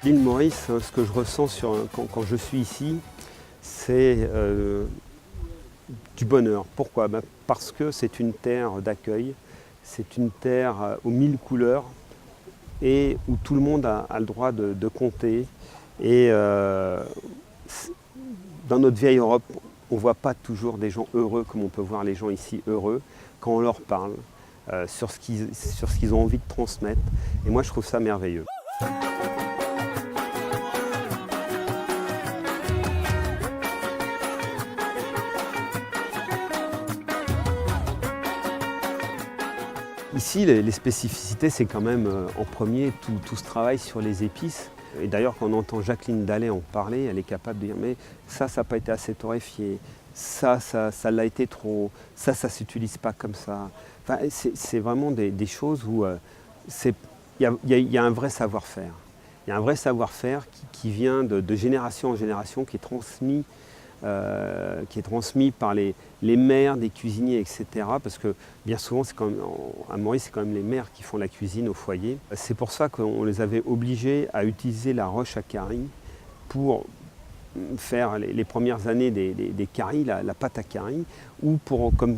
L'île Maurice, ce que je ressens quand je suis ici, c'est du bonheur. Pourquoi? Parce que c'est une terre d'accueil, c'est une terre aux mille couleurs et où tout le monde a le droit de compter. Et dans notre vieille Europe, on ne voit pas toujours des gens heureux comme on peut voir les gens ici heureux quand on leur parle sur ce qu'ils ont envie de transmettre. Et moi, je trouve ça merveilleux. Ici, les spécificités, c'est quand même en premier tout ce travail sur les épices. Et d'ailleurs, quand on entend Jacqueline Dallet en parler, elle est capable de dire mais ça n'a pas été assez torréfié, ça l'a été trop, ça s'utilise pas comme ça. Enfin, c'est vraiment des choses où il y a un vrai savoir-faire. Il y a un vrai savoir-faire qui vient de génération en génération, qui est transmis par les mères des cuisiniers, etc. Parce que bien souvent, à Maurice, c'est quand même les mères qui font la cuisine au foyer. C'est pour ça qu'on les avait obligés à utiliser la roche à carie pour faire les premières années des caries, la pâte à carie, ou comme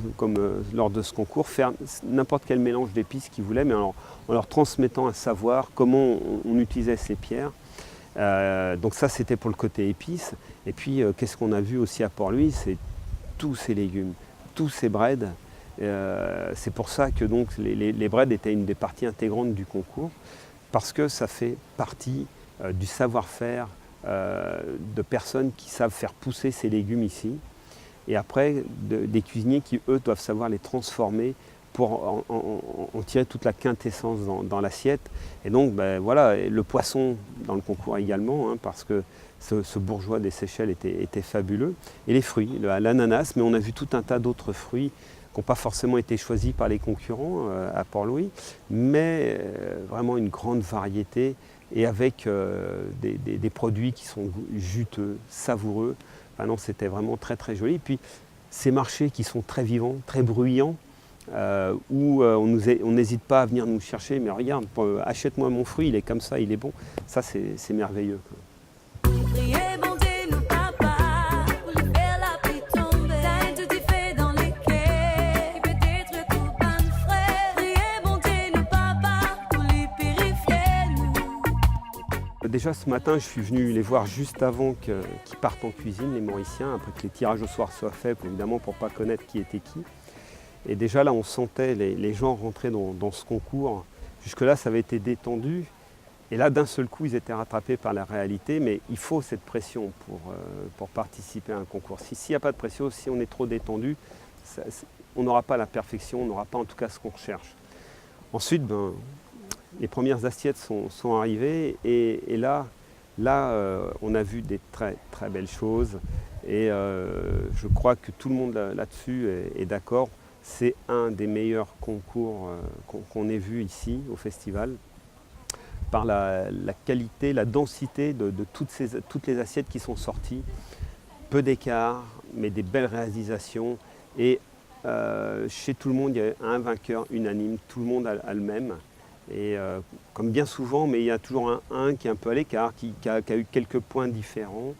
lors de ce concours, faire n'importe quel mélange d'épices qu'ils voulaient, mais en leur transmettant un savoir, comment on utilisait ces pierres. Donc ça, c'était pour le côté épices. Et puis, qu'est-ce qu'on a vu aussi à Port-Louis? C'est tous ces légumes, tous ces breads. C'est pour ça que donc, les breads étaient une des parties intégrantes du concours, parce que ça fait partie du savoir-faire de personnes qui savent faire pousser ces légumes ici. Et après, des cuisiniers qui, eux, doivent savoir les transformer pour en tirer toute la quintessence dans l'assiette. Et donc, voilà, le poisson dans le concours également, hein, parce que ce bourgeois des Seychelles était fabuleux. Et les fruits, l'ananas, mais on a vu tout un tas d'autres fruits qui n'ont pas forcément été choisis par les concurrents à Port-Louis, mais vraiment une grande variété et avec des produits qui sont juteux, savoureux. Enfin non, c'était vraiment très très joli. Et puis ces marchés qui sont très vivants, très bruyants, où on n'hésite pas à venir nous chercher, mais regarde, achète-moi mon fruit, il est comme ça, il est bon. Ça, c'est merveilleux, quoi. Déjà ce matin, je suis venu les voir juste avant qu'ils partent en cuisine, les Mauriciens, après que les tirages au soir soient faits, évidemment pour ne pas connaître qui était qui. Et déjà là, on sentait les gens rentrer dans ce concours. Jusque-là, ça avait été détendu. Et là, d'un seul coup, ils étaient rattrapés par la réalité. Mais il faut cette pression pour participer à un concours. S'il n'y a pas de pression, si on est trop détendu, on n'aura pas la perfection, on n'aura pas en tout cas ce qu'on recherche. Ensuite, les premières assiettes sont arrivées. Et là, on a vu des très, très belles choses. Et je crois que tout le monde là-dessus est d'accord. C'est un des meilleurs concours qu'on ait vu ici au festival, par la qualité, la densité de toutes les assiettes qui sont sorties. Peu d'écart, mais des belles réalisations. Et chez tout le monde, il y a un vainqueur unanime, tout le monde a le même. Et comme bien souvent, mais il y a toujours un qui est un peu à l'écart, qui a eu quelques points différents.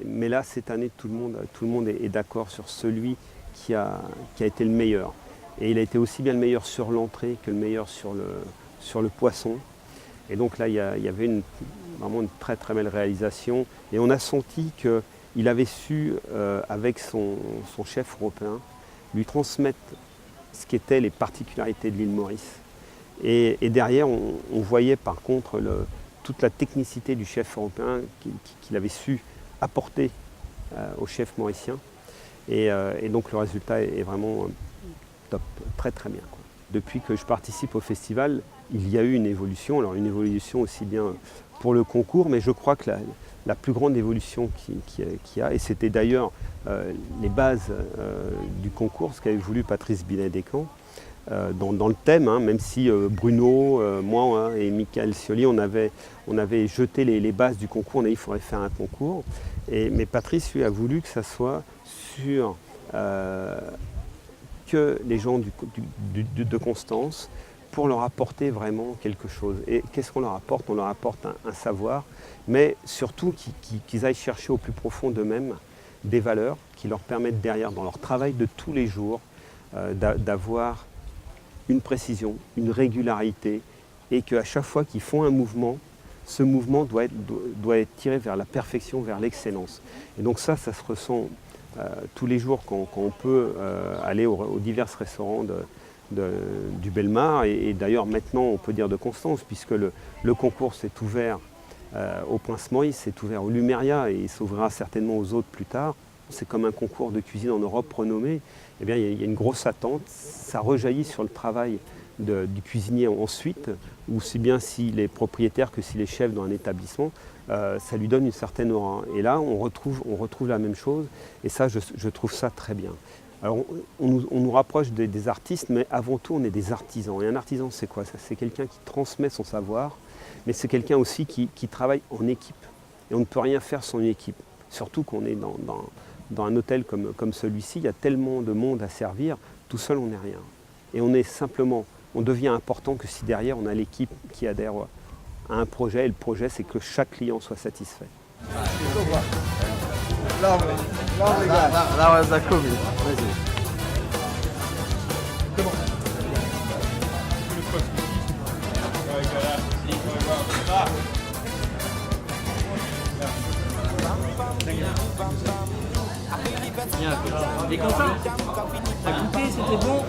Mais là, cette année, tout le monde est d'accord sur celui qui a été le meilleur. Et il a été aussi bien le meilleur sur l'entrée que le meilleur sur le poisson. Et donc là, il y avait vraiment une très très belle réalisation. Et on a senti qu'il avait su, avec son chef européen, lui transmettre ce qu'étaient les particularités de l'île Maurice. Et derrière, on voyait par contre toute la technicité du chef européen qu'il avait su apporter au chef mauricien. Et donc le résultat est vraiment top, très très bien, quoi. Depuis que je participe au festival, il y a eu une évolution, alors une évolution aussi bien pour le concours, mais je crois que la plus grande évolution qu'il y a, et c'était d'ailleurs les bases du concours, ce qu'avait voulu Patrice Binet-Descamps, dans le thème, hein, même si Bruno, moi et Michael Scioli, on avait jeté les bases du concours, on a dit qu'il faudrait faire un concours. Mais Patrice, lui, a voulu que ça soit sur que les gens de Constance, pour leur apporter vraiment quelque chose. Et qu'est-ce qu'on leur apporte? On leur apporte un savoir, mais surtout qu'ils aillent chercher au plus profond d'eux-mêmes des valeurs qui leur permettent derrière, dans leur travail de tous les jours, d'avoir une précision, une régularité, et qu'à chaque fois qu'ils font un mouvement, ce mouvement doit être tiré vers la perfection, vers l'excellence. Et donc ça se ressent tous les jours quand on peut aller aux divers restaurants du Bellemare, et d'ailleurs maintenant on peut dire de Constance, puisque le concours s'est ouvert au Prince Maurice, s'est ouvert au Lumeria, et il s'ouvrira certainement aux autres plus tard. C'est comme un concours de cuisine en Europe renommé. Eh bien, il y a une grosse attente, ça rejaillit sur le travail du cuisinier ensuite, aussi bien s'il est propriétaire que s'il est chef dans un établissement, ça lui donne une certaine aura. Et là, on retrouve la même chose, et ça, je trouve ça très bien. Alors, on nous rapproche des artistes, mais avant tout, on est des artisans. Et un artisan, c'est quoi? C'est quelqu'un qui transmet son savoir, mais c'est quelqu'un aussi qui travaille en équipe. Et on ne peut rien faire sans une équipe, surtout qu'on est dans un hôtel comme celui-ci, il y a tellement de monde à servir, tout seul on n'est rien. Et on devient important que si derrière on a l'équipe qui adhère à un projet, et le projet c'est que chaque client soit satisfait. T'es content? T'as goûté, c'était bon?